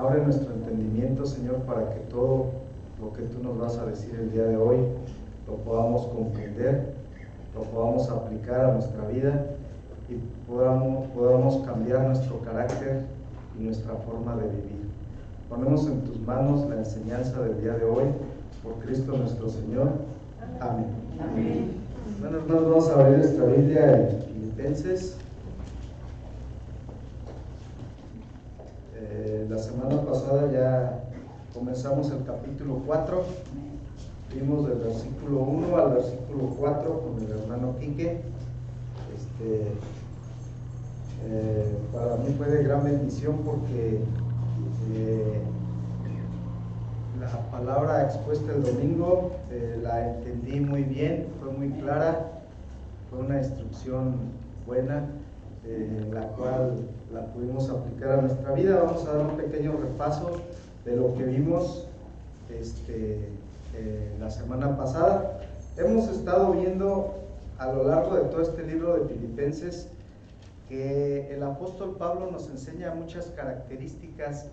abre nuestro entendimiento, Señor, para que todo lo que tú nos vas a decir el día de hoy lo podamos comprender, lo podamos aplicar a nuestra vida y podamos cambiar nuestro carácter y nuestra forma de vivir. Ponemos en tus manos la enseñanza del día de hoy, por Cristo nuestro Señor. Amén. Amén. Bueno, hermanos, vamos a abrir nuestra Biblia en Filipenses. La semana pasada ya comenzamos el capítulo 4. Vimos del versículo 1 al versículo 4 con el hermano Quique. Para mí fue de gran bendición porque la palabra expuesta el domingo la entendí muy bien, fue muy clara, fue una instrucción buena, la cual la pudimos aplicar a nuestra vida. Vamos a dar un pequeño repaso de lo que vimos la semana pasada. Hemos estado viendo a lo largo de todo este libro de Filipenses que el apóstol Pablo nos enseña muchas características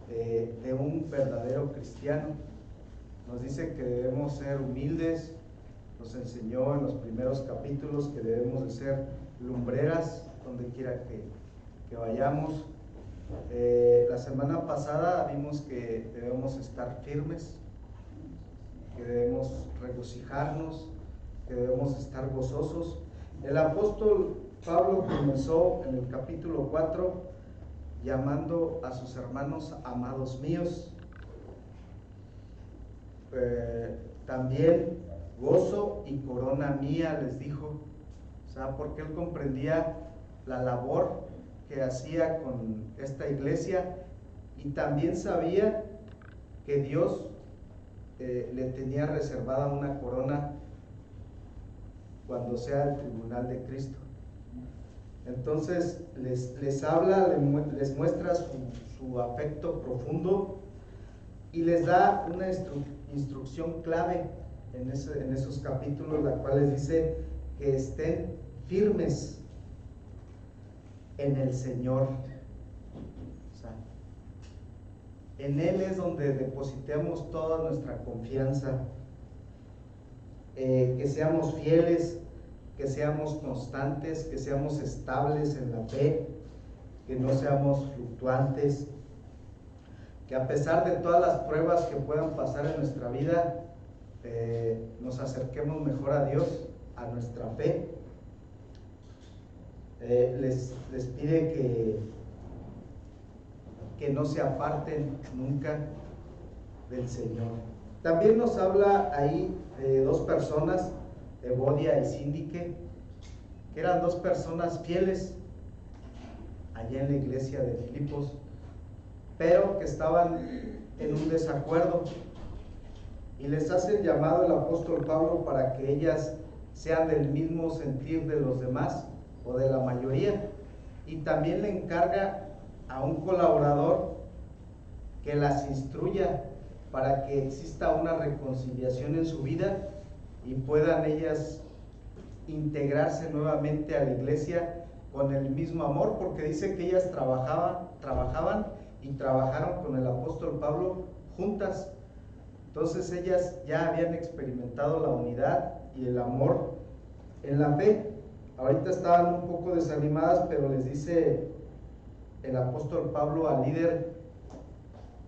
de un verdadero cristiano. Nos dice que debemos ser humildes, nos enseñó en los primeros capítulos que debemos de ser lumbreras donde quiera que vayamos. La semana pasada vimos que debemos estar firmes, que debemos regocijarnos, que debemos estar gozosos. El apóstol Pablo comenzó en el capítulo 4 llamando a sus hermanos amados míos. También gozo y corona mía les dijo, o sea, porque él comprendía la labor que hacía con esta iglesia y también sabía que Dios le tenía reservada una corona cuando sea el tribunal de Cristo. Entonces les habla, les muestra su afecto profundo y les da una instrucción clave en esos capítulos, la cual les dice que estén firmes en el Señor. O sea, en Él es donde depositamos toda nuestra confianza, que seamos fieles, que seamos constantes, que seamos estables en la fe, que no seamos fluctuantes, que a pesar de todas las pruebas que puedan pasar en nuestra vida, nos acerquemos mejor a Dios, a nuestra fe. Les pide que no se aparten nunca del Señor. También nos habla ahí de dos personas, Evodia y Síndique, que eran dos personas fieles allá en la iglesia de Filipos, pero que estaban en un desacuerdo, y les hace el llamado el apóstol Pablo para que ellas sean del mismo sentir de los demás o de la mayoría, y también le encarga a un colaborador que las instruya para que exista una reconciliación en su vida y puedan ellas integrarse nuevamente a la iglesia con el mismo amor, porque dice que ellas trabajaban y trabajaron con el apóstol Pablo juntas. Entonces ellas ya habían experimentado la unidad y el amor en la fe. Ahorita estaban un poco desanimadas, pero les dice el apóstol Pablo al líder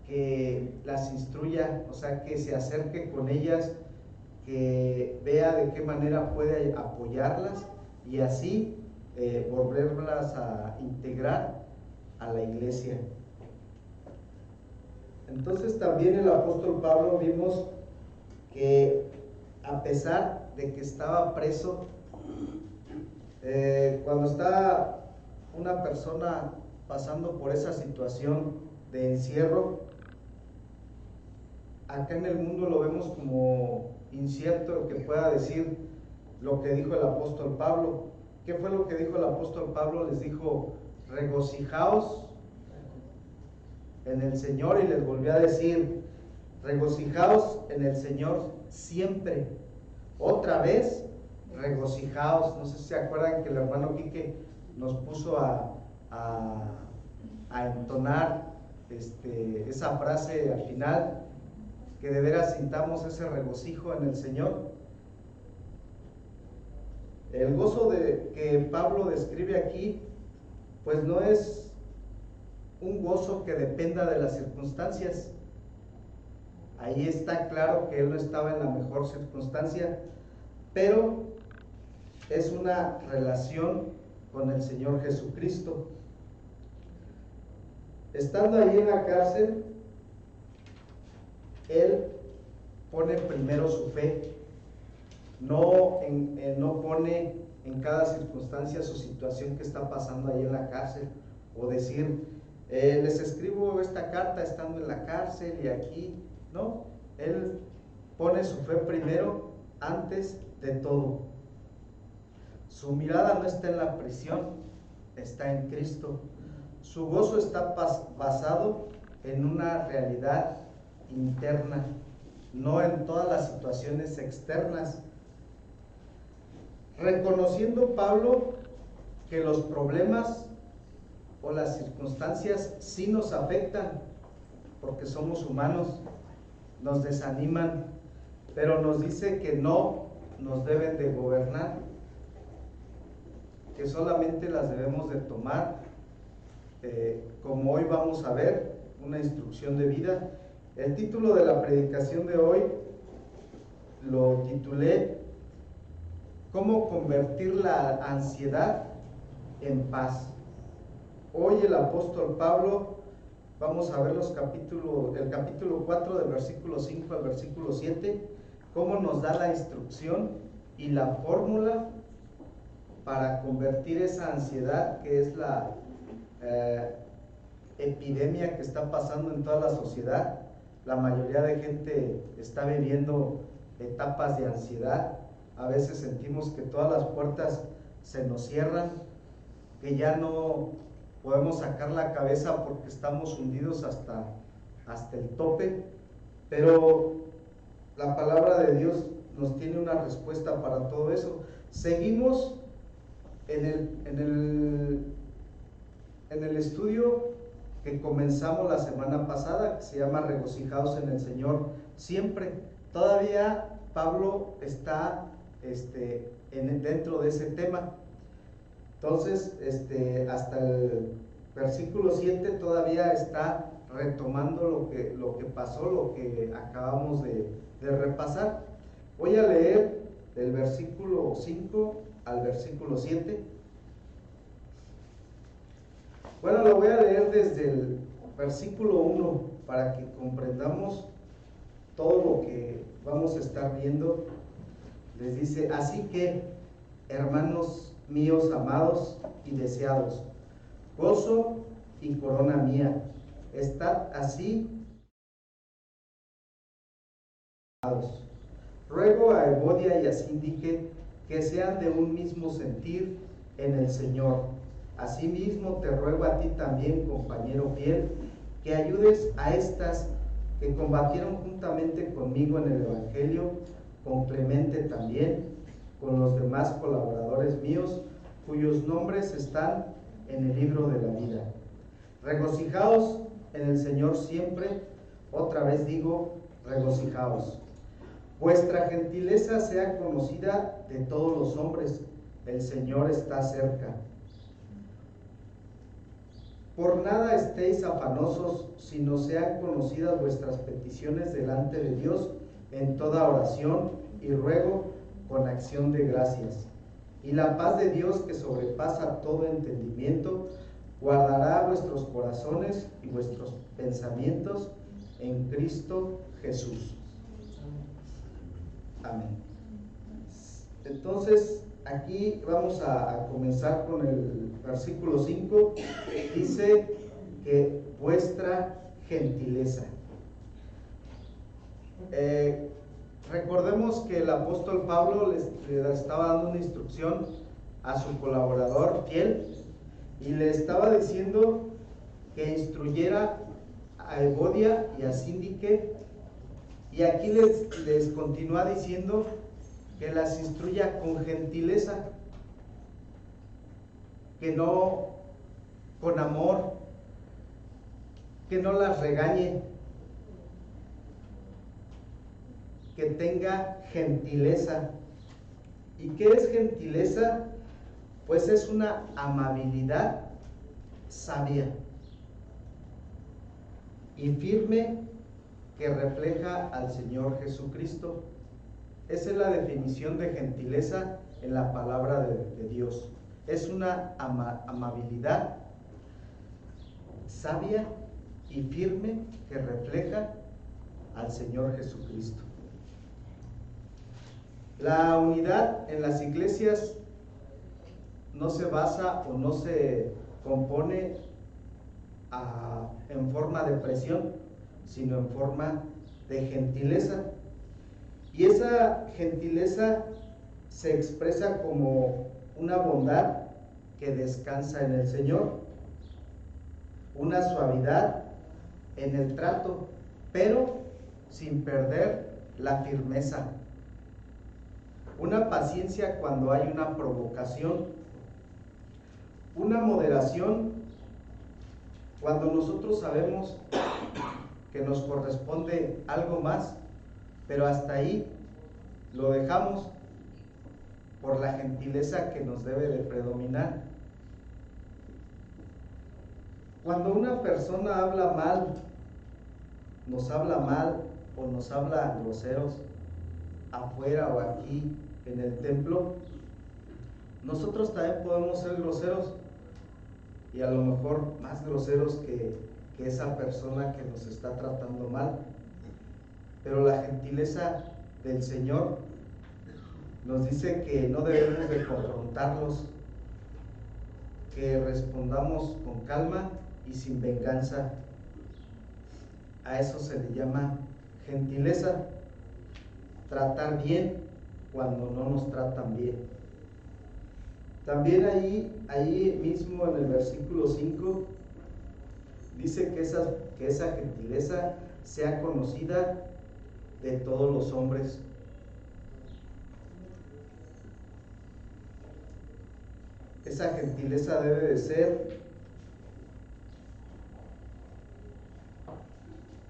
que las instruya, o sea, que se acerque con ellas, que vea de qué manera puede apoyarlas y así volverlas a integrar a la iglesia. Entonces también el apóstol Pablo vimos que a pesar de que estaba preso, cuando está una persona pasando por esa situación de encierro, acá en el mundo lo vemos como incierto lo que pueda decir lo que dijo el apóstol Pablo. ¿Qué fue lo que dijo el apóstol Pablo? Les dijo, regocijaos en el Señor, y les volvió a decir, regocijaos en el Señor siempre. Otra vez, regocijaos. No sé si se acuerdan que el hermano Quique nos puso a entonar esa frase al final, que de veras sintamos ese regocijo en el Señor. El gozo que Pablo describe aquí, pues no es un gozo que dependa de las circunstancias. Ahí está claro que él no estaba en la mejor circunstancia, pero es una relación con el Señor Jesucristo. Estando ahí en la cárcel, él pone primero su fe. No pone en cada circunstancia su situación que está pasando ahí en la cárcel, o decir, les escribo esta carta estando en la cárcel y aquí. No, él pone su fe primero antes de todo. Su mirada no está en la prisión, está en Cristo. Su gozo está basado en una realidad interna, no en todas las situaciones externas. Reconociendo Pablo que los problemas o las circunstancias sí nos afectan, porque somos humanos, nos desaniman, pero nos dice que no nos deben de gobernar, que solamente las debemos de tomar, como hoy vamos a ver, una instrucción de vida. El título de la predicación de hoy lo titulé ¿Cómo convertir la ansiedad en paz? Hoy el apóstol Pablo, vamos a ver el capítulo 4 del versículo 5 al versículo 7, cómo nos da la instrucción y la fórmula para convertir esa ansiedad, que es la epidemia que está pasando en toda la sociedad. La mayoría de gente está viviendo etapas de ansiedad. A veces sentimos que todas las puertas se nos cierran, que ya no podemos sacar la cabeza porque estamos hundidos hasta el tope, pero la palabra de Dios nos tiene una respuesta para todo eso. Seguimos en el estudio que comenzamos la semana pasada, que se llama Regocijaos en el Señor siempre. Todavía Pablo está dentro de ese tema. Entonces, hasta el versículo 7 todavía está retomando lo que pasó, lo que acabamos de repasar. Voy a leer del versículo 5 al versículo 7. Bueno, lo voy a leer desde el versículo 1 para que comprendamos todo lo que vamos a estar viendo. Les dice: así que, hermanos míos amados y deseados, gozo y corona mía, estad así. Ruego a Evodia y a Síndique que sean de un mismo sentir en el Señor. Asimismo te ruego a ti también, compañero fiel, que ayudes a estas que combatieron juntamente conmigo en el Evangelio, con Clemente también, con los demás colaboradores míos, cuyos nombres están en el libro de la vida. Regocijaos en el Señor siempre. Otra vez digo, regocijaos. Vuestra gentileza sea conocida de todos los hombres. El Señor está cerca. Por nada estéis afanosos, sino sean conocidas vuestras peticiones delante de Dios en toda oración y ruego con acción de gracias. Y la paz de Dios, que sobrepasa todo entendimiento, guardará vuestros corazones y vuestros pensamientos en Cristo Jesús. Amén. Entonces, aquí vamos a comenzar con el versículo 5. Dice que vuestra gentileza. Recordemos que el apóstol Pablo le estaba dando una instrucción a su colaborador fiel y le estaba diciendo que instruyera a Evodia y a Síndique, y aquí les continúa diciendo que las instruya con gentileza, que no con amor, que no las regañe, que tenga gentileza. ¿Y qué es gentileza? Pues es una amabilidad sabia y firme que refleja al Señor Jesucristo. Esa es la definición de gentileza en la palabra de Dios. Es una amabilidad sabia y firme que refleja al Señor Jesucristo. La unidad en las iglesias no se basa o no se compone en forma de presión, sino en forma de gentileza. Y esa gentileza se expresa como una bondad que descansa en el Señor, una suavidad en el trato, pero sin perder la firmeza, una paciencia cuando hay una provocación, una moderación cuando nosotros sabemos que nos corresponde algo más, pero hasta ahí lo dejamos por la gentileza que nos debe de predominar. Cuando una persona habla mal, nos habla mal o nos habla groseros afuera o aquí en el templo, nosotros también podemos ser groseros y a lo mejor más groseros que esa persona que nos está tratando mal. Pero la gentileza del Señor nos dice que no debemos de confrontarlos, que respondamos con calma y sin venganza. A eso se le llama gentileza, tratar bien cuando no nos tratan bien. También ahí mismo en el versículo 5 dice que esa gentileza sea conocida de todos los hombres. Esa gentileza debe de ser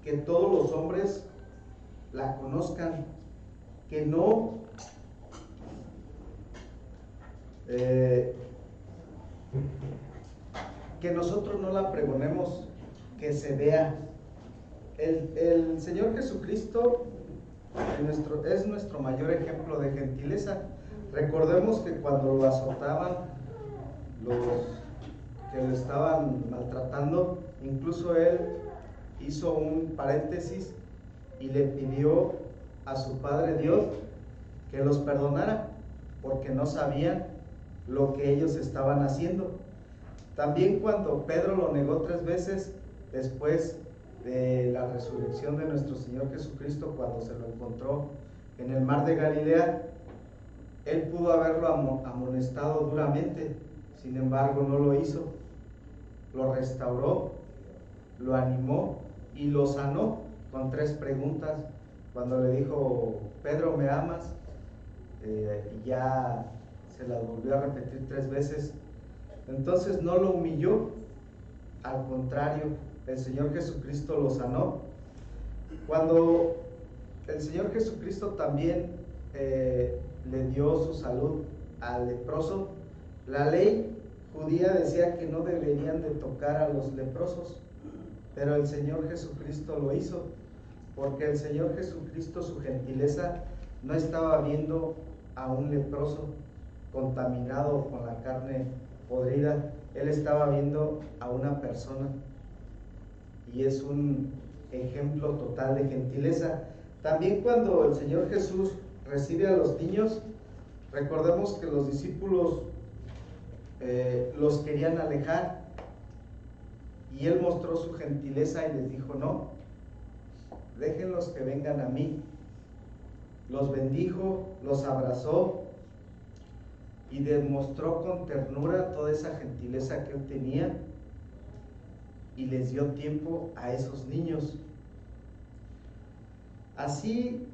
que todos los hombres la conozcan, que no que nosotros no la pregonemos, que se vea. El Señor Jesucristo es nuestro mayor ejemplo de gentileza. Recordemos que cuando lo azotaban los que lo estaban maltratando, incluso él hizo un paréntesis y le pidió a su Padre Dios que los perdonara porque no sabían lo que ellos estaban haciendo. También cuando Pedro lo negó 3 veces después de la resurrección de nuestro Señor Jesucristo, cuando se lo encontró en el mar de Galilea, él pudo haberlo amonestado duramente, sin embargo no lo hizo. Lo restauró, lo animó y lo sanó con 3 preguntas. Cuando le dijo: Pedro, ¿me amas? Y ya se las volvió a repetir 3 veces. Entonces no lo humilló, al contrario, el Señor Jesucristo lo sanó. Cuando el Señor Jesucristo también le dio su salud al leproso, la ley judía decía que no deberían de tocar a los leprosos, pero el Señor Jesucristo lo hizo, porque el Señor Jesucristo, su gentileza, no estaba viendo a un leproso contaminado con la carne podrida, él estaba viendo a una persona, y es un ejemplo total de gentileza. También cuando el Señor Jesús recibe a los niños, recordemos que los discípulos los querían alejar, y él mostró su gentileza y les dijo: no, déjenlos que vengan a mí. Los bendijo, los abrazó y demostró con ternura toda esa gentileza que él tenía, y les dio tiempo a esos niños. Así,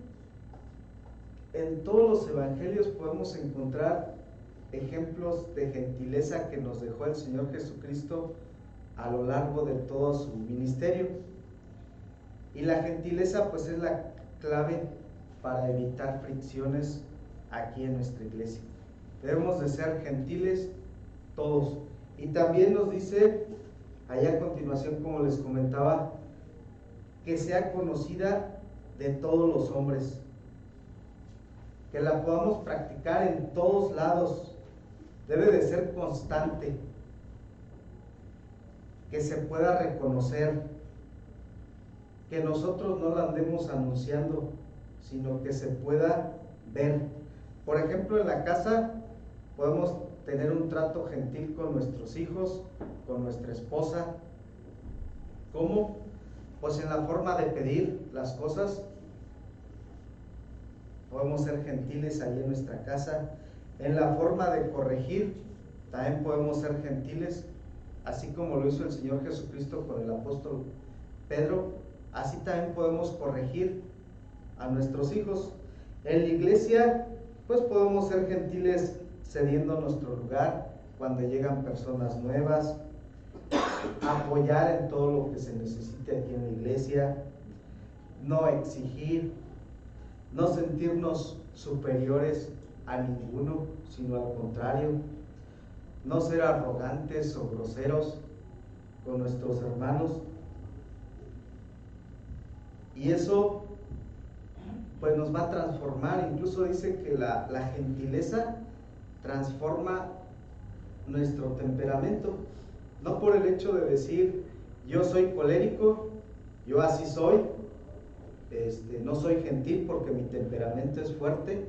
en todos los evangelios podemos encontrar ejemplos de gentileza que nos dejó el Señor Jesucristo a lo largo de todo su ministerio. Y la gentileza pues es la clave para evitar fricciones aquí en nuestra iglesia. Debemos de ser gentiles todos. Y también nos dice, allá a continuación, como les comentaba, que sea conocida de todos los hombres, que la podamos practicar en todos lados, debe de ser constante, que se pueda reconocer, que nosotros no la andemos anunciando, sino que se pueda ver. Por ejemplo, en la casa podemos tener un trato gentil con nuestros hijos, con nuestra esposa. ¿Cómo? Pues en la forma de pedir las cosas. Podemos ser gentiles ahí en nuestra casa. En la forma de corregir, también podemos ser gentiles, así como lo hizo el Señor Jesucristo con el apóstol Pedro. Así también podemos corregir a nuestros hijos. En la iglesia, pues podemos ser gentiles cediendo nuestro lugar cuando llegan personas nuevas, apoyar en todo lo que se necesite aquí en la iglesia, no exigir, no sentirnos superiores a ninguno, sino al contrario, no ser arrogantes o groseros con nuestros hermanos. Y eso pues nos va a transformar. Incluso dice que la gentileza transforma nuestro temperamento, no por el hecho de decir yo soy colérico, yo así soy, no soy gentil porque mi temperamento es fuerte.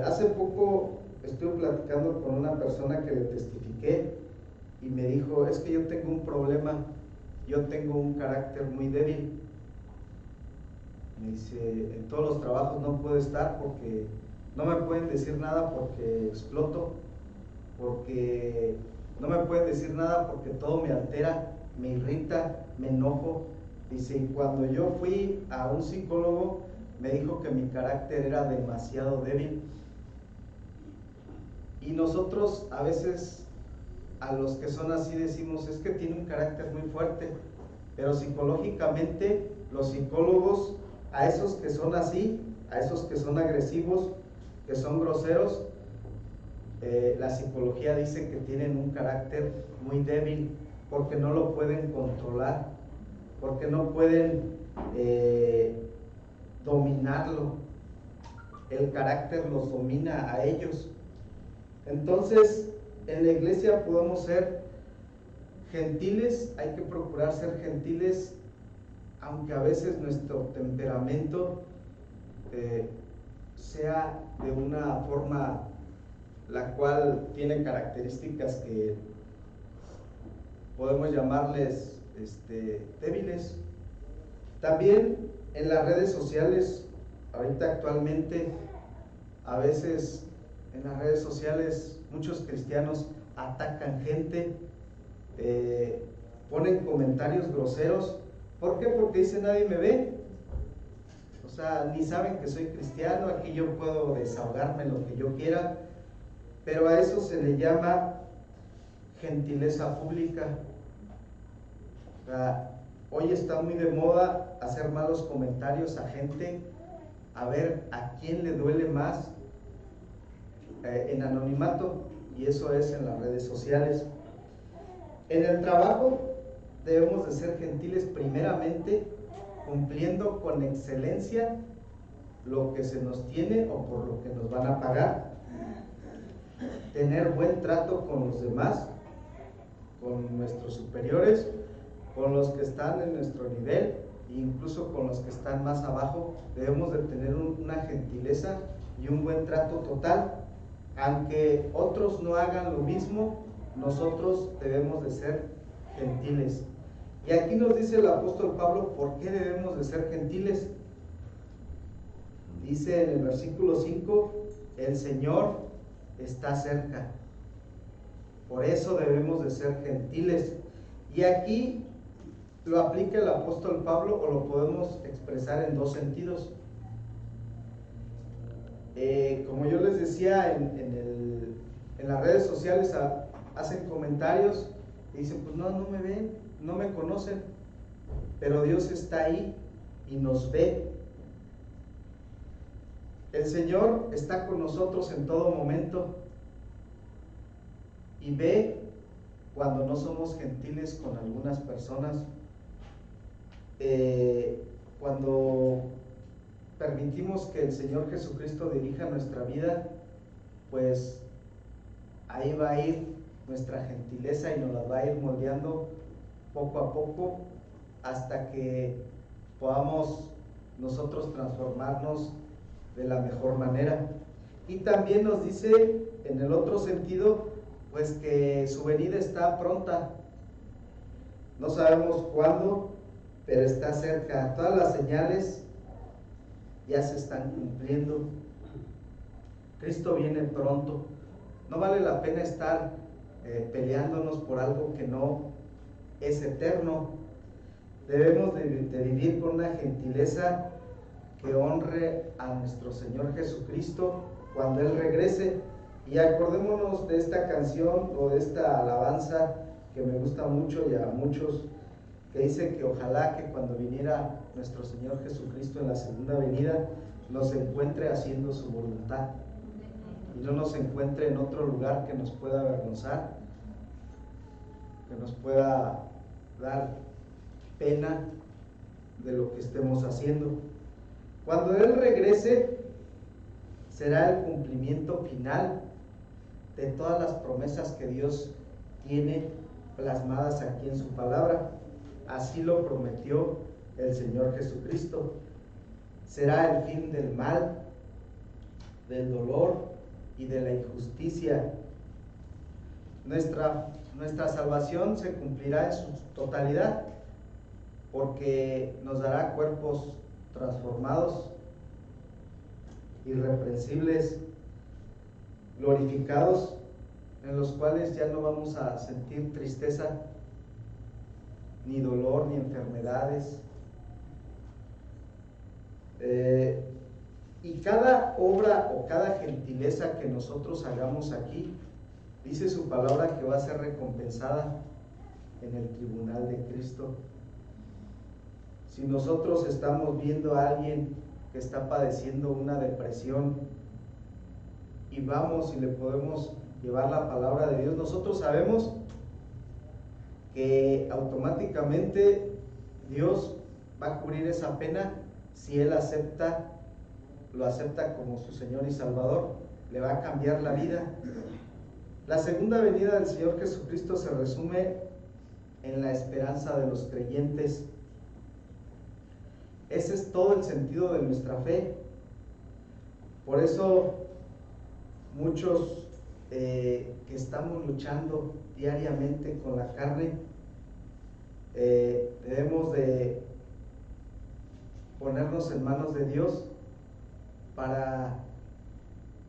Hace poco estuve platicando con una persona que le testifiqué y me dijo, es que yo tengo un problema, yo tengo un carácter muy débil. Me dice, en todos los trabajos no puedo estar porque no me pueden decir nada porque exploto, porque no me pueden decir nada porque todo me altera, me irrita, me enojo. Dice, y cuando yo fui a un psicólogo me dijo que mi carácter era demasiado débil. Y nosotros a veces a los que son así decimos, es que tiene un carácter muy fuerte, pero psicológicamente los psicólogos a esos que son así, a esos que son agresivos, que son groseros, la psicología dice que tienen un carácter muy débil porque no lo pueden controlar, porque no pueden dominarlo. El carácter los domina a ellos. Entonces, en la iglesia podemos ser gentiles, hay que procurar ser gentiles, aunque a veces nuestro temperamento sea de una forma la cual tiene características que podemos llamarles débiles. También en las redes sociales, ahorita actualmente, a veces en las redes sociales muchos cristianos atacan gente, ponen comentarios groseros. ¿Por qué? Porque dice nadie me ve. O sea, ni saben que soy cristiano, aquí yo puedo desahogarme lo que yo quiera, pero a eso se le llama gentileza pública. O sea, hoy está muy de moda hacer malos comentarios a gente, a ver a quién le duele más, en anonimato, y eso es en las redes sociales. En el trabajo debemos de ser gentiles primeramente, cumpliendo con excelencia lo que se nos tiene o por lo que nos van a pagar, tener buen trato con los demás, con nuestros superiores, con los que están en nuestro nivel e incluso con los que están más abajo. Debemos de tener una gentileza y un buen trato total. Aunque otros no hagan lo mismo, nosotros debemos de ser gentiles. Y aquí nos dice el apóstol Pablo por qué debemos de ser gentiles. Dice en el versículo 5, el Señor está cerca. Por eso debemos de ser gentiles. Y aquí lo aplica el apóstol Pablo, o lo podemos expresar en dos sentidos. Como yo les decía, en las redes sociales hacen comentarios Y dicen, pues no, no me ven, no me conocen, pero Dios está ahí y nos ve. El Señor está con nosotros en todo momento y ve cuando no somos gentiles con algunas personas, cuando permitimos que el Señor Jesucristo dirija nuestra vida, pues ahí va a ir nuestra gentileza y nos la va a ir moldeando poco a poco hasta que podamos nosotros transformarnos de la mejor manera. Y también nos dice en el otro sentido, pues que su venida está pronta. No sabemos cuándo, pero está cerca. Todas las señales ya se están cumpliendo. Cristo viene pronto. No vale la pena estar peleándonos por algo que no es eterno. Debemos de vivir con una gentileza que honre a nuestro Señor Jesucristo cuando Él regrese. Y acordémonos de esta canción o de esta alabanza que me gusta mucho y a muchos, que dice que ojalá que cuando viniera nuestro Señor Jesucristo en la segunda venida nos encuentre haciendo su voluntad y no nos encuentre en otro lugar que nos pueda avergonzar, que nos pueda dar pena de lo que estemos haciendo. Cuando Él regrese será el cumplimiento final de todas las promesas que Dios tiene plasmadas aquí en su palabra. Así lo prometió el Señor Jesucristo. Será el fin del mal, del dolor y de la injusticia. Nuestra salvación se cumplirá en su totalidad, porque nos dará cuerpos transformados, irreprensibles, glorificados, en los cuales ya no vamos a sentir tristeza, ni dolor, ni enfermedades. Y cada obra o cada gentileza que nosotros hagamos aquí, dice su palabra que va a ser recompensada en el tribunal de Cristo. Si nosotros estamos viendo a alguien que está padeciendo una depresión y vamos y le podemos llevar la palabra de Dios, nosotros sabemos que automáticamente Dios va a cubrir esa pena si Él lo acepta como su Señor y Salvador. Le va a cambiar la vida. La segunda venida del Señor Jesucristo se resume en la esperanza de los creyentes. Ese es todo el sentido de nuestra fe. Por eso muchos que estamos luchando diariamente con la carne, debemos de ponernos en manos de Dios para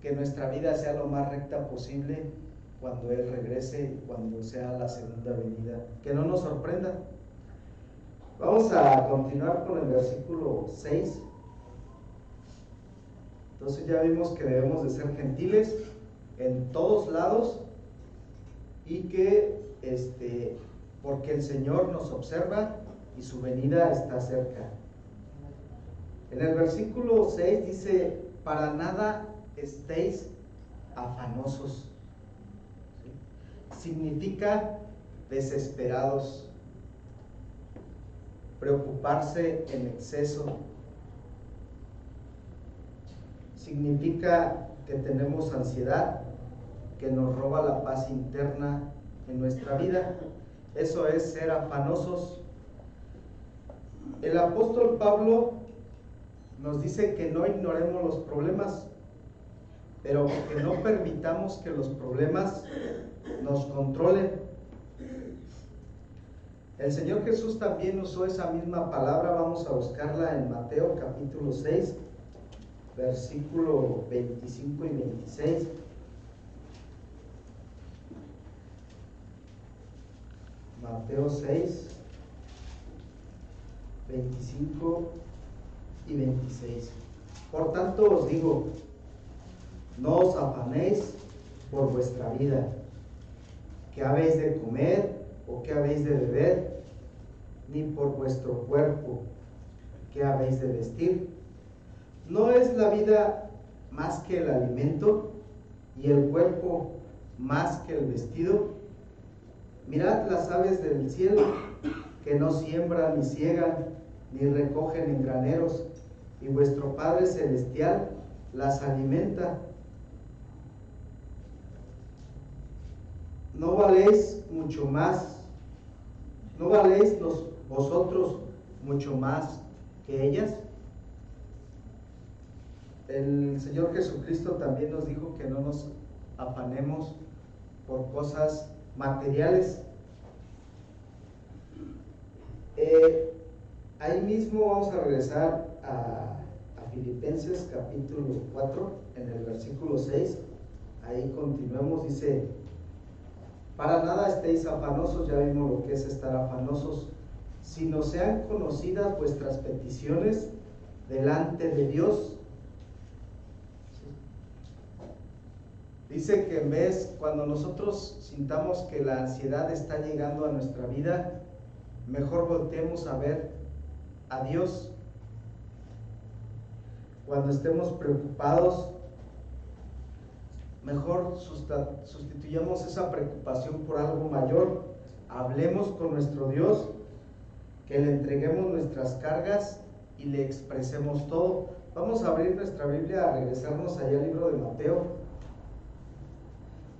que nuestra vida sea lo más recta posible cuando Él regrese y cuando sea la segunda venida. Que no nos sorprenda. Vamos a continuar con el versículo 6. Entonces ya vimos que debemos de ser gentiles en todos lados y que porque el Señor nos observa y su venida está cerca. En el versículo 6 dice: para nada estéis afanosos. ¿Sí? Significa desesperados, preocuparse en exceso. Significa que tenemos ansiedad, que nos roba la paz interna en nuestra vida. Eso es ser afanosos. El apóstol Pablo nos dice que no ignoremos los problemas, pero que no permitamos que los problemas nos controlen. El Señor Jesús también usó esa misma palabra. Vamos a buscarla en Mateo capítulo 6, versículo 25 y 26. Mateo 6, 25 y 26. Por tanto os digo, no os afanéis por vuestra vida, qué habéis de comer o qué habéis de beber, ni por vuestro cuerpo, qué habéis de vestir. ¿No es la vida más que el alimento y el cuerpo más que el vestido? Mirad las aves del cielo, que no siembran ni ciegan, ni recogen en graneros, y vuestro Padre Celestial las alimenta. ¿No valéis mucho más? ¿No valéis vosotros mucho más que ellas? El Señor Jesucristo también nos dijo que no nos afanemos por cosas materiales. Ahí mismo vamos a regresar a Filipenses capítulo 4, en el versículo 6. Ahí continuemos, dice: para nada estéis afanosos. Ya vimos lo que es estar afanosos, sino sean conocidas vuestras peticiones delante de Dios. Dice que en vez, cuando nosotros sintamos que la ansiedad está llegando a nuestra vida, mejor volteemos a ver a Dios. Cuando estemos preocupados, mejor sustituyamos esa preocupación por algo mayor. Hablemos con nuestro Dios, que le entreguemos nuestras cargas y le expresemos todo. Vamos a abrir nuestra Biblia, a regresarnos allá al libro de Mateo,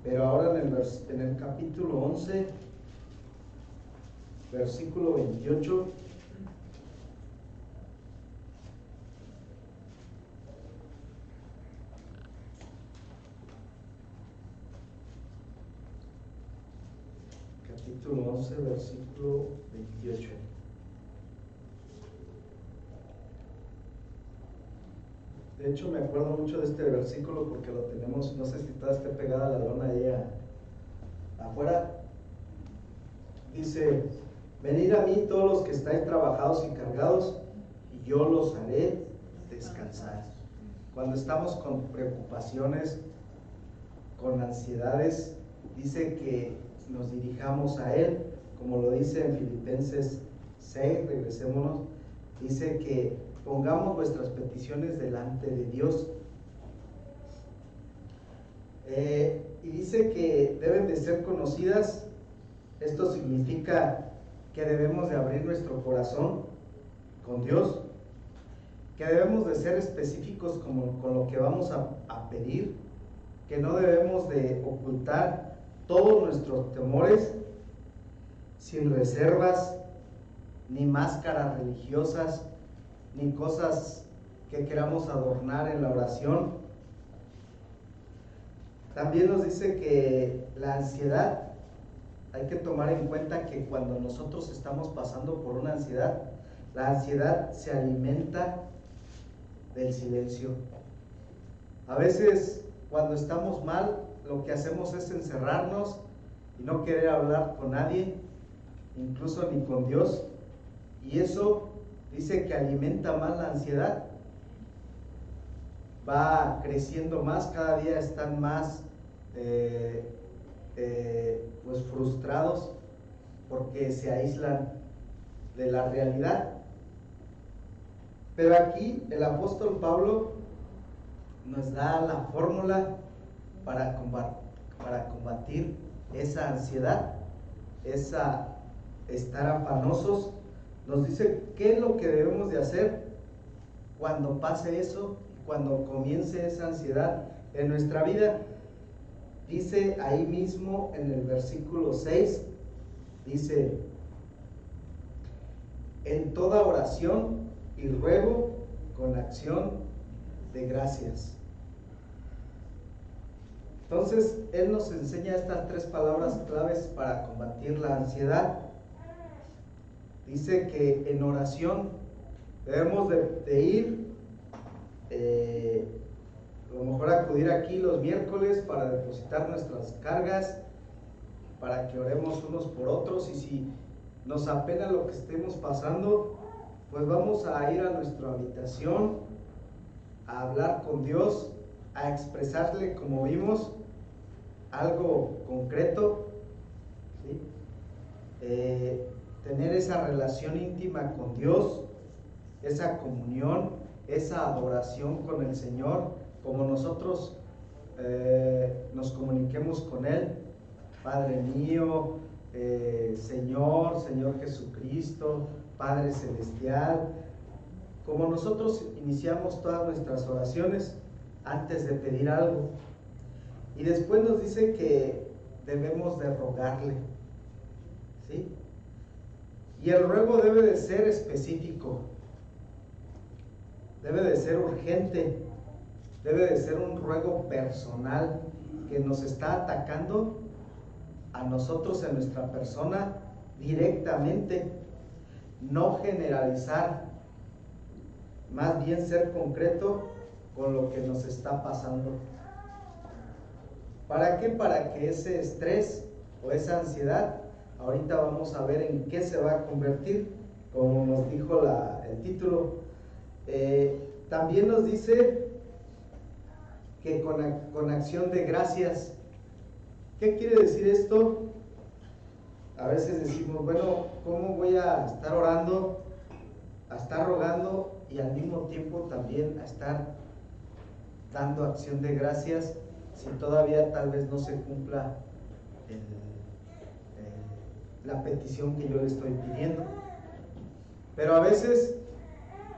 pero ahora en el capítulo 11, versículo 28. Capítulo 11, versículo 28. De hecho, me acuerdo mucho de este versículo porque lo tenemos, no sé si toda esté pegada a la lona ahí afuera. Dice: venid a mí todos los que estáis trabajados y cargados, y yo los haré descansar. Cuando estamos con preocupaciones, con ansiedades, dice que nos dirijamos a Él, como lo dice en Filipenses 6, regresémonos, dice que pongamos vuestras peticiones delante de Dios. Y dice que deben de ser conocidas. Esto significa que debemos de abrir nuestro corazón con Dios, que debemos de ser específicos con lo que vamos a pedir, que no debemos de ocultar todos nuestros temores, sin reservas, ni máscaras religiosas, ni cosas que queramos adornar en la oración. También nos dice que la ansiedad, hay que tomar en cuenta que cuando nosotros estamos pasando por una ansiedad, la ansiedad se alimenta del silencio. A veces, cuando estamos mal, lo que hacemos es encerrarnos y no querer hablar con nadie, incluso ni con Dios, y eso dice que alimenta más la ansiedad. Va creciendo más, cada día están más pues frustrados porque se aíslan de la realidad. Pero aquí el apóstol Pablo nos da la fórmula para combatir esa ansiedad, esa estar afanosos. Nos dice qué es lo que debemos de hacer cuando pase eso, cuando comience esa ansiedad en nuestra vida. Dice ahí mismo en el versículo 6, dice: en toda oración y ruego con acción de gracias. Entonces, Él nos enseña estas tres palabras claves para combatir la ansiedad. Dice que en oración debemos de ir, a lo mejor acudir aquí los miércoles para depositar nuestras cargas, para que oremos unos por otros, y si nos apena lo que estemos pasando, pues vamos a ir a nuestra habitación, a hablar con Dios, a expresarle, como vimos, algo concreto, ¿sí? tener esa relación íntima con Dios, esa comunión, esa adoración con el Señor, como nosotros nos comuniquemos con Él. Padre mío, Señor Jesucristo, Padre Celestial, como nosotros iniciamos todas nuestras oraciones antes de pedir algo. Y después nos dice que debemos de rogarle, ¿sí? Y el ruego debe de ser específico, debe de ser urgente, debe de ser un ruego personal que nos está atacando a nosotros en nuestra persona directamente, no generalizar, más bien ser concreto con lo que nos está pasando. ¿Para qué? Para que ese estrés o esa ansiedad, ahorita vamos a ver en qué se va a convertir, como nos dijo el título. También nos dice que con acción de gracias. ¿Qué quiere decir esto? A veces decimos, bueno, ¿cómo voy a estar orando, a estar rogando y al mismo tiempo también a estar dando acción de gracias si todavía tal vez no se cumpla la petición que yo le estoy pidiendo? Pero a veces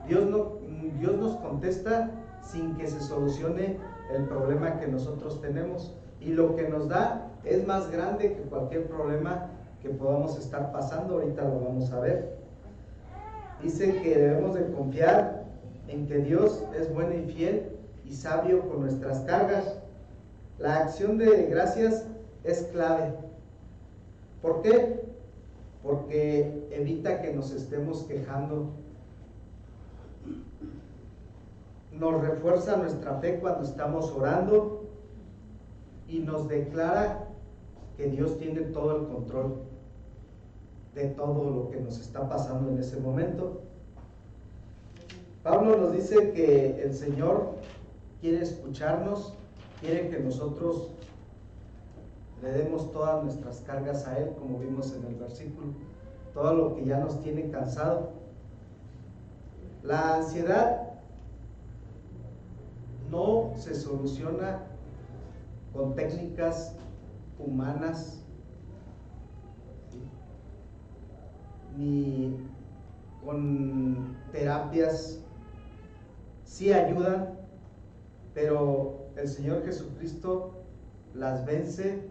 Dios nos contesta sin que se solucione el problema que nosotros tenemos, y lo que nos da es más grande que cualquier problema que podamos estar pasando. Ahorita lo vamos a ver. Dice que debemos de confiar en que Dios es bueno y fiel y sabio con nuestras cargas. La acción de gracias es clave. ¿Por qué? Porque evita que nos estemos quejando. Nos refuerza nuestra fe cuando estamos orando y nos declara que Dios tiene todo el control de todo lo que nos está pasando en ese momento. Pablo nos dice que el Señor quiere escucharnos, quiere que nosotros le demos todas nuestras cargas a Él, como vimos en el versículo, todo lo que ya nos tiene cansado. La ansiedad no se soluciona con técnicas humanas, ¿sí?, ni con terapias. Sí ayudan, pero el Señor Jesucristo las vence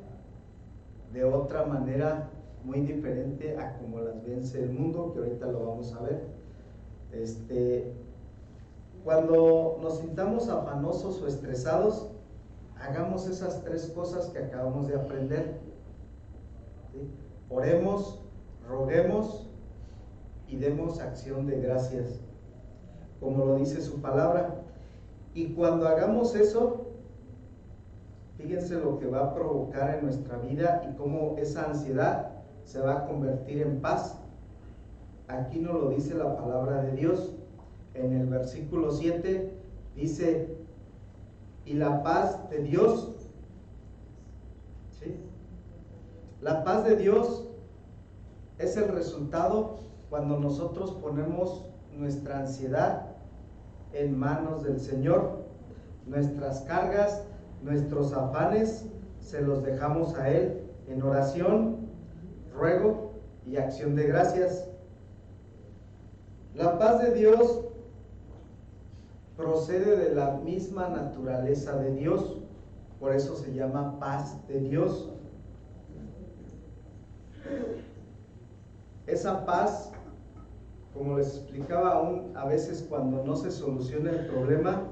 de otra manera muy diferente a como las vence el mundo, que ahorita lo vamos a ver. Cuando nos sintamos afanosos o estresados, hagamos esas tres cosas que acabamos de aprender, ¿sí? Oremos, roguemos y demos acción de gracias, como lo dice su palabra. Y cuando hagamos eso, fíjense lo que va a provocar en nuestra vida y cómo esa ansiedad se va a convertir en paz. Aquí nos lo dice la palabra de Dios. En el versículo 7 dice: y la paz de Dios, ¿sí?, la paz de Dios es el resultado cuando nosotros ponemos nuestra ansiedad en manos del Señor. Nuestras cargas, nuestros afanes, se los dejamos a Él en oración, ruego y acción de gracias. La paz de Dios procede de la misma naturaleza de Dios, por eso se llama paz de Dios. Esa paz, como les explicaba, aún a veces cuando no se soluciona el problema,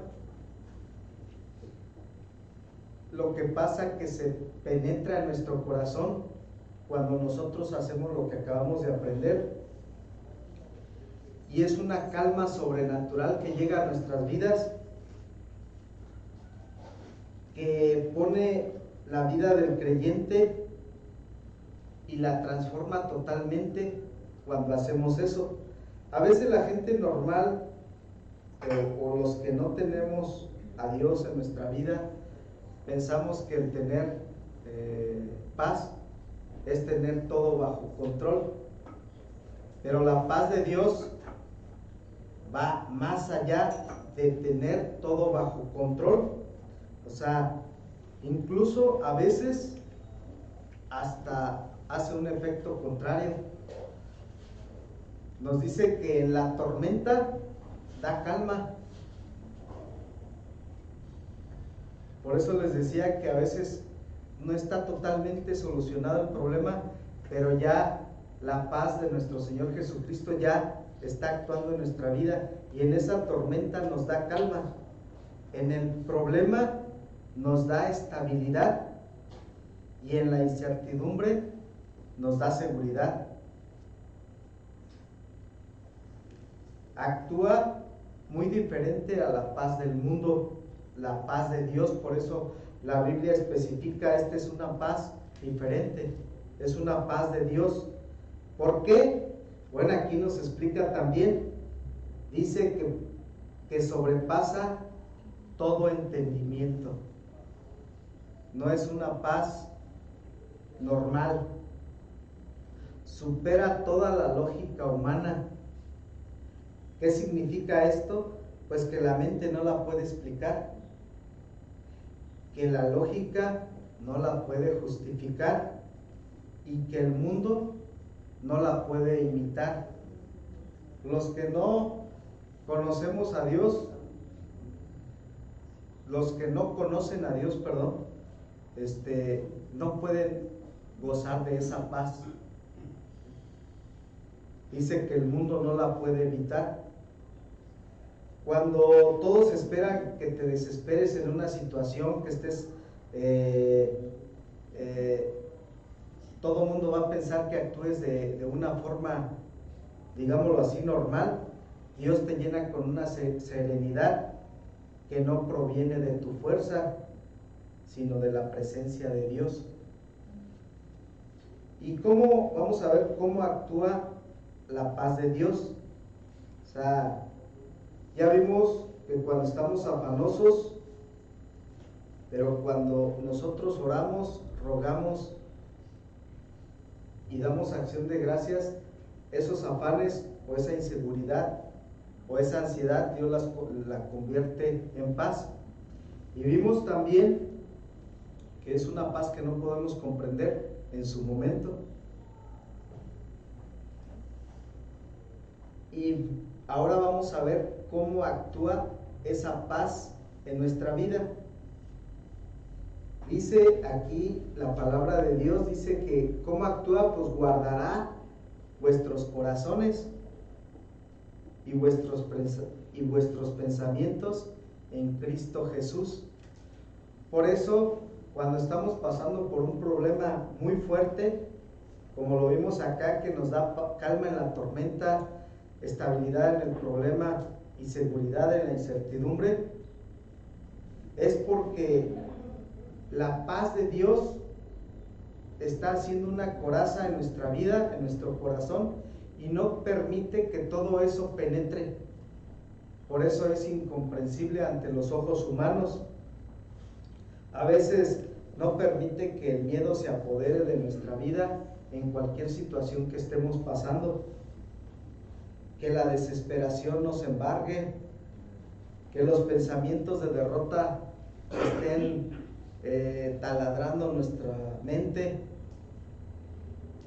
lo que pasa es que se penetra en nuestro corazón cuando nosotros hacemos lo que acabamos de aprender, y es una calma sobrenatural que llega a nuestras vidas, que pone la vida del creyente y la transforma totalmente cuando hacemos eso. A veces la gente normal o los que no tenemos a Dios en nuestra vida, pensamos que el tener paz es tener todo bajo control. Pero la paz de Dios va más allá de tener todo bajo control. O sea, incluso a veces hasta hace un efecto contrario. Nos dice que en la tormenta da calma. Por eso les decía que a veces no está totalmente solucionado el problema, pero ya la paz de nuestro Señor Jesucristo ya está actuando en nuestra vida, y en esa tormenta nos da calma. En el problema nos da estabilidad, y en la incertidumbre nos da seguridad. Actúa muy diferente a la paz del mundo, la paz de Dios. Por eso la Biblia especifica, esta es una paz diferente, es una paz de Dios. ¿Por qué? Bueno, aquí nos explica también, dice que sobrepasa todo entendimiento. No es una paz normal, supera toda la lógica humana. ¿Qué significa esto? Pues que la mente no la puede explicar, que la lógica no la puede justificar, y que el mundo no la puede imitar. Los que no conocemos a Dios, los que no conocen a Dios, no pueden gozar de esa paz. Dice que el mundo no la puede evitar. Cuando todos esperan que te desesperes en una situación, que estés, todo el mundo va a pensar que actúes de una forma, digámoslo así, normal. Dios te llena con una serenidad que no proviene de tu fuerza, sino de la presencia de Dios. ¿Y cómo? Vamos a ver cómo actúa la paz de Dios. O sea, ya vimos que cuando estamos afanosos, pero cuando nosotros oramos, rogamos y damos acción de gracias, esos afanes o esa inseguridad o esa ansiedad, Dios la convierte en paz. Y vimos también que es una paz que no podemos comprender en su momento. Y ahora vamos a ver cómo actúa esa paz en nuestra vida. Dice aquí la palabra de Dios, dice que cómo actúa, pues guardará vuestros corazones y vuestros pensamientos en Cristo Jesús. Por eso, cuando estamos pasando por un problema muy fuerte, como lo vimos acá, que nos da calma en la tormenta, estabilidad en el problema y seguridad en la incertidumbre, es porque la paz de Dios está haciendo una coraza en nuestra vida, en nuestro corazón, y no permite que todo eso penetre. Por eso es incomprensible ante los ojos humanos. A veces no permite que el miedo se apodere de nuestra vida en cualquier situación que estemos pasando, que la desesperación nos embargue, que los pensamientos de derrota estén taladrando nuestra mente,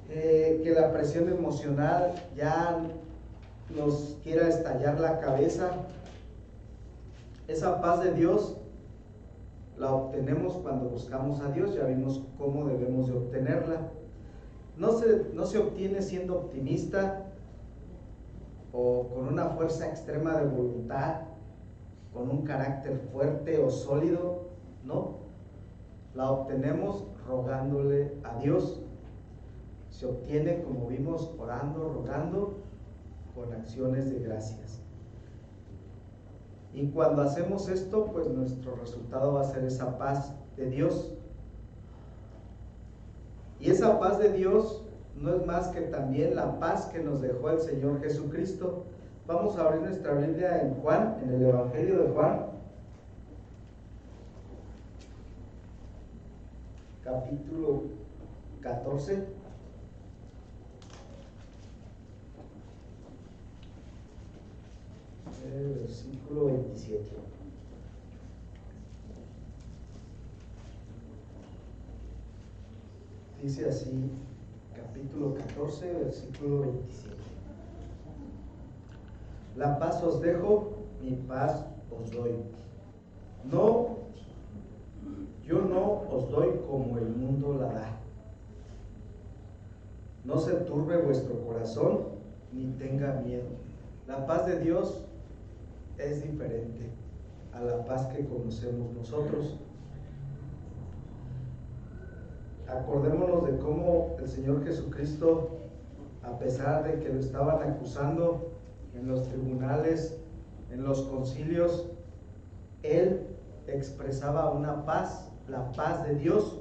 que la presión emocional ya nos quiera estallar la cabeza. Esa paz de Dios la obtenemos cuando buscamos a Dios. Ya vimos cómo debemos de obtenerla. No se obtiene siendo optimista o con una fuerza extrema de voluntad, con un carácter fuerte o sólido, no. La obtenemos rogándole a Dios. Se obtiene, como vimos, orando, rogando, con acciones de gracias. Y cuando hacemos esto, pues nuestro resultado va a ser esa paz de Dios. Y esa paz de Dios no es más que también la paz que nos dejó el Señor Jesucristo. Vamos a abrir nuestra Biblia en Juan, en el Evangelio de Juan, capítulo 14. Versículo 27. Dice así, capítulo 14, versículo 27. La paz os dejo, mi paz os doy. No, yo no os doy como el mundo la da. No se turbe vuestro corazón, ni tenga miedo. La paz de Dios es diferente a la paz que conocemos nosotros. Acordémonos de cómo el Señor Jesucristo, a pesar de que lo estaban acusando en los tribunales, en los concilios, Él expresaba una paz, la paz de Dios,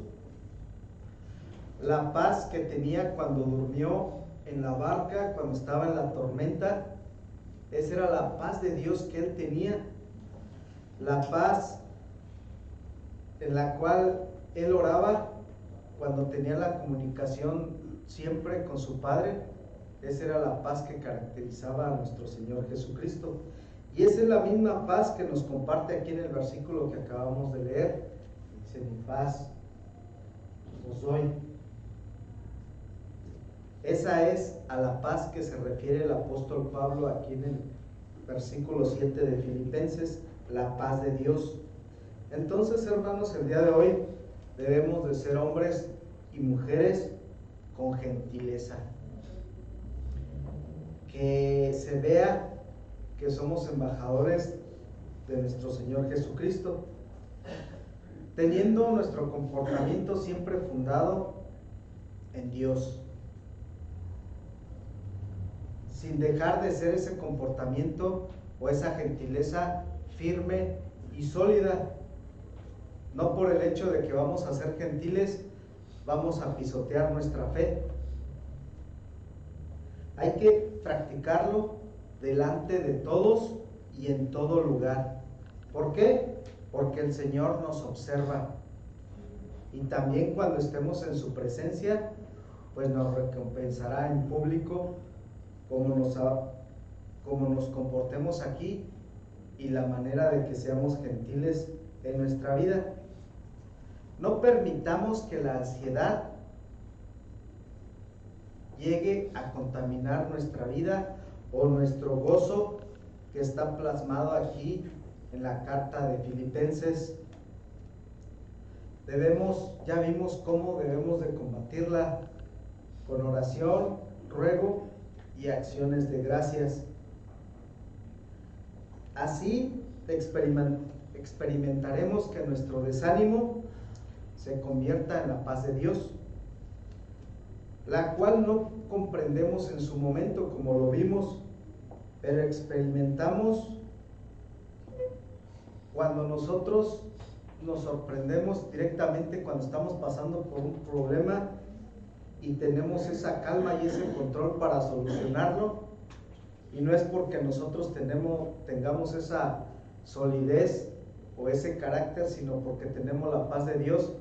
la paz que tenía cuando durmió en la barca, cuando estaba en la tormenta. Esa era la paz de Dios que Él tenía, la paz en la cual Él oraba cuando tenía la comunicación siempre con su Padre. Esa era la paz que caracterizaba a nuestro Señor Jesucristo. Y esa es la misma paz que nos comparte aquí en el versículo que acabamos de leer. Dice, mi paz os doy. Esa es a la paz que se refiere el apóstol Pablo aquí en el versículo 7 de Filipenses, la paz de Dios. Entonces, hermanos, el día de hoy debemos de ser hombres y mujeres con gentileza. Que se vea que somos embajadores de nuestro Señor Jesucristo, teniendo nuestro comportamiento siempre fundado en Dios, sin dejar de ser ese comportamiento o esa gentileza firme y sólida. No por el hecho de que vamos a ser gentiles, vamos a pisotear nuestra fe. Hay que practicarlo delante de todos y en todo lugar. ¿Por qué? Porque el Señor nos observa. Y también cuando estemos en su presencia, pues nos recompensará en público como nos comportemos aquí y la manera de que seamos gentiles en nuestra vida. No permitamos que la ansiedad llegue a contaminar nuestra vida o nuestro gozo que está plasmado aquí en la carta de Filipenses. Ya vimos cómo debemos de combatirla con oración, ruego y acciones de gracias. Así experimentaremos que nuestro desánimo se convierta en la paz de Dios, la cual no comprendemos en su momento como lo vimos, pero experimentamos cuando nosotros nos sorprendemos directamente cuando estamos pasando por un problema y tenemos esa calma y ese control para solucionarlo. Y no es porque nosotros tengamos esa solidez o ese carácter, sino porque tenemos la paz de Dios,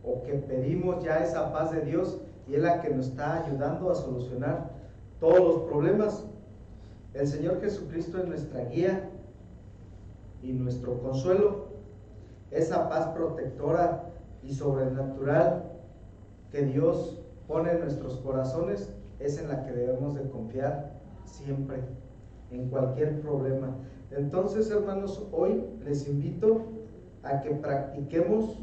o que pedimos ya esa paz de Dios y es la que nos está ayudando a solucionar todos los problemas. El Señor Jesucristo es nuestra guía y nuestro consuelo. Esa paz protectora y sobrenatural que Dios pone en nuestros corazones es en la que debemos de confiar siempre, en cualquier problema. Entonces, hermanos, hoy les invito a que practiquemos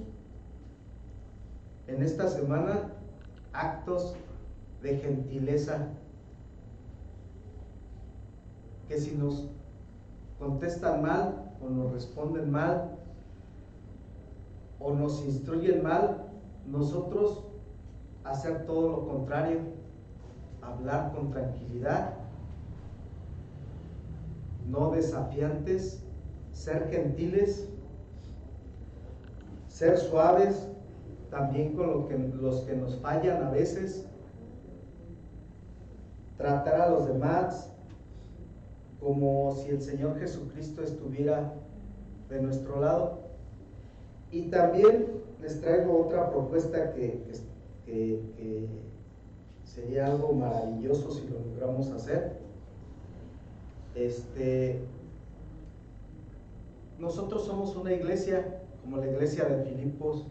en esta semana actos de gentileza, que si nos contestan mal o nos responden mal o nos instruyen mal, nosotros hacer todo lo contrario, hablar con tranquilidad, no desafiantes, ser gentiles, ser suaves también con los que nos fallan a veces, tratar a los demás como si el Señor Jesucristo estuviera de nuestro lado. Y también les traigo otra propuesta que sería algo maravilloso si lo logramos hacer. nosotros somos una iglesia como la iglesia de Filipos,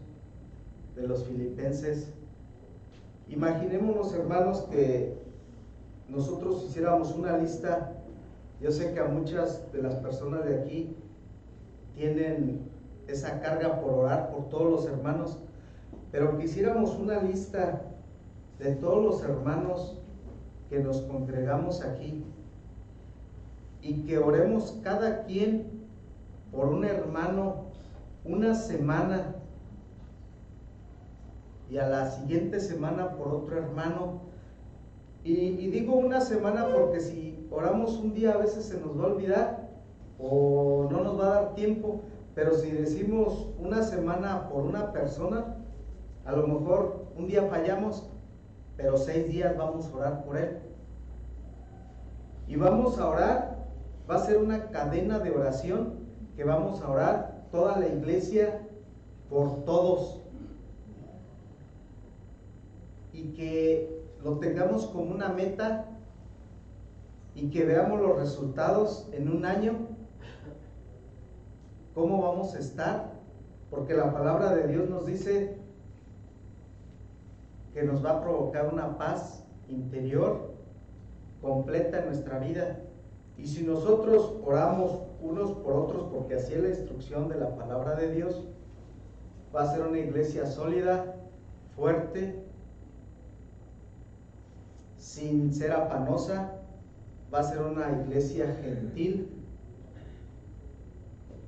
de los filipenses. Imaginémonos, hermanos, que nosotros hiciéramos una lista. Yo sé que a muchas de las personas de aquí tienen esa carga por orar por todos los hermanos, pero que hiciéramos una lista de todos los hermanos que nos congregamos aquí y que oremos cada quien por un hermano una semana y a la siguiente semana por otro hermano. Y digo una semana porque si oramos un día a veces se nos va a olvidar o no nos va a dar tiempo, pero si decimos una semana por una persona, a lo mejor un día fallamos, pero 6 días vamos a orar por él. Y vamos a orar, va a ser una cadena de oración que vamos a orar toda la iglesia por todos. Y que lo tengamos como una meta y que veamos los resultados en un año, cómo vamos a estar, porque la palabra de Dios nos dice que nos va a provocar una paz interior completa en nuestra vida. Y si nosotros oramos unos por otros, porque así es la instrucción de la palabra de Dios, va a ser una iglesia sólida, fuerte, sin ser afanosa, va a ser una iglesia gentil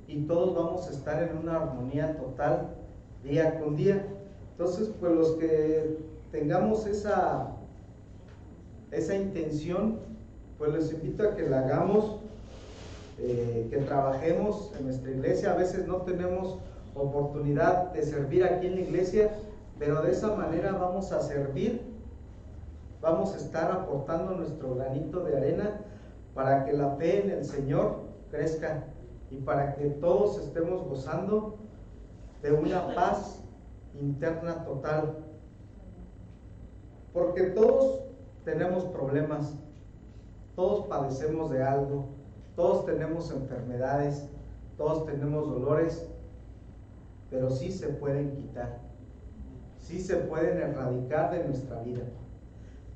y todos vamos a estar en una armonía total día con día. Entonces, pues los que tengamos esa intención, pues les invito a que la hagamos, que trabajemos en nuestra iglesia. A veces no tenemos oportunidad de servir aquí en la iglesia, pero de esa manera vamos a servir, vamos a estar aportando nuestro granito de arena para que la fe en el Señor crezca y para que todos estemos gozando de una paz interna total, porque todos tenemos problemas, todos padecemos de algo, todos tenemos enfermedades, todos tenemos dolores, pero sí se pueden quitar, sí se pueden erradicar de nuestra vida.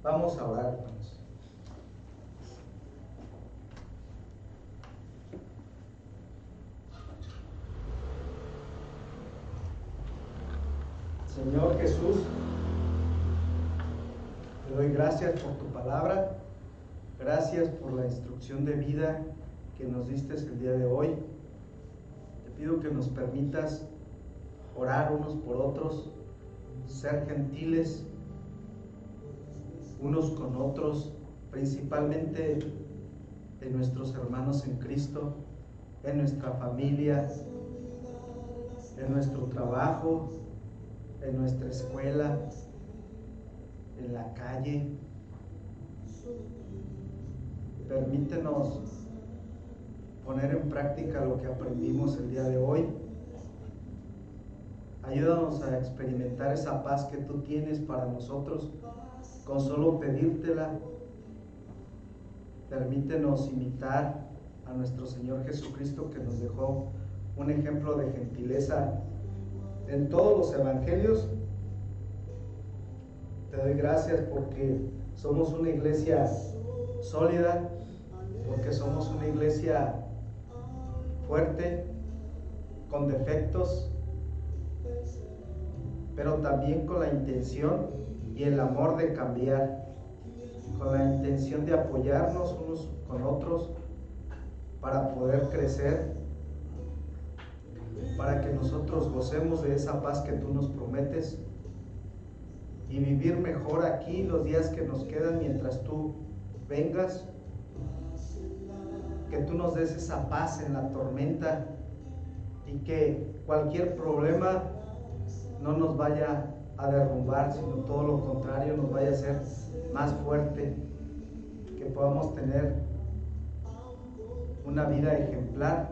Vamos a orar, hermanos. Señor Jesús, te doy gracias por tu palabra, gracias por la instrucción de vida que nos diste el día de hoy. Te pido que nos permitas orar unos por otros, ser gentiles unos con otros, principalmente en nuestros hermanos en Cristo, en nuestra familia, en nuestro trabajo, en nuestra escuela, en la calle. Permítenos poner en práctica lo que aprendimos el día de hoy. Ayúdanos a experimentar esa paz que tú tienes para nosotros con solo pedírtela. Permítenos imitar a nuestro Señor Jesucristo, que nos dejó un ejemplo de gentileza en todos los evangelios. Te doy gracias porque somos una iglesia sólida, porque somos una iglesia fuerte, con defectos, pero también con la intención y el amor de cambiar, con la intención de apoyarnos unos con otros para poder crecer, para que nosotros gocemos de esa paz que tú nos prometes y vivir mejor aquí los días que nos quedan mientras tú vengas. Que tú nos des esa paz en la tormenta y que cualquier problema no nos vaya a derrumbar, sino todo lo contrario, nos vaya a hacer más fuerte, que podamos tener una vida ejemplar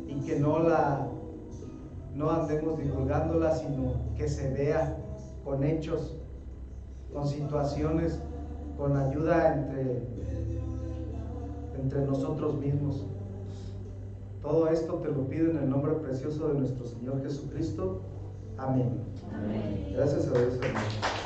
y que no andemos divulgándola, sino que se vea con hechos, con situaciones, con ayuda entre nosotros mismos. Todo esto te lo pido en el nombre precioso de nuestro Señor Jesucristo. Amén. Amén. Gracias a Dios, hermano.